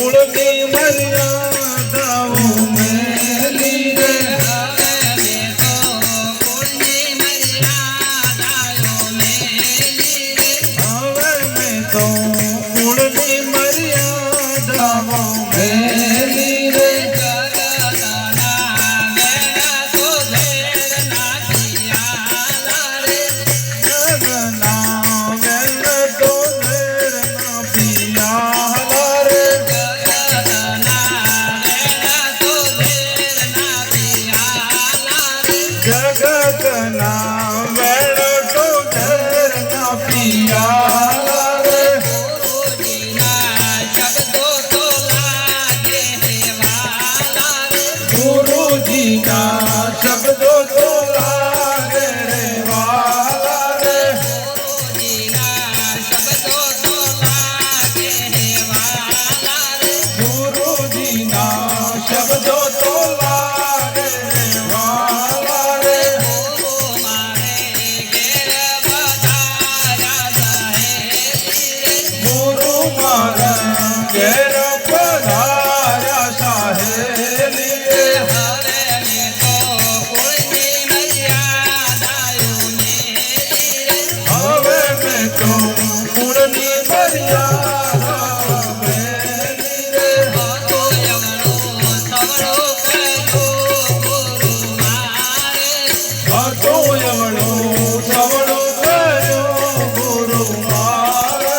કુળની મર્યાદાઓ મેલી રે કુળની મર્યાદાઓ મેલી રે જગતના વેણ તો ધરના પિયા ગુરુજીના શબ્દો તો લાગે રે વાલા રે ગુરુજીના શબ્દો તો લાગે રે વાલા રે ગુરુ મારા ઘેર પધાર્યા સાહેલી રે હવે મેં તો કુળની મર્યાદા મેલી રે હતો એવડો સવડો કર્યો ગુરુ મારે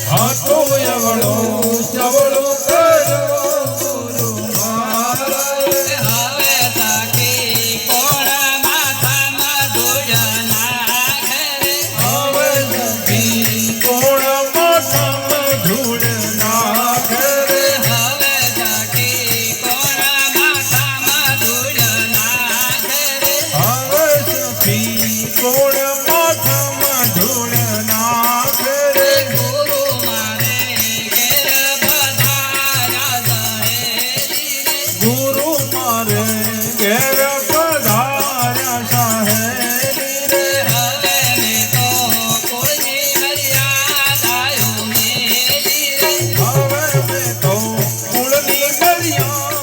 હતો એવડો સવડો કર્યો ગુરુ મારે હવે સખી કોણ મોસમ ધૂળ નાખે રે હવે સખી કોણ મોસમ ધૂળ નાખે રે ગુરુ મારે ઘેર પધાર્યા સાહેલી રે હવે મેં તો કુળની મર્યાદા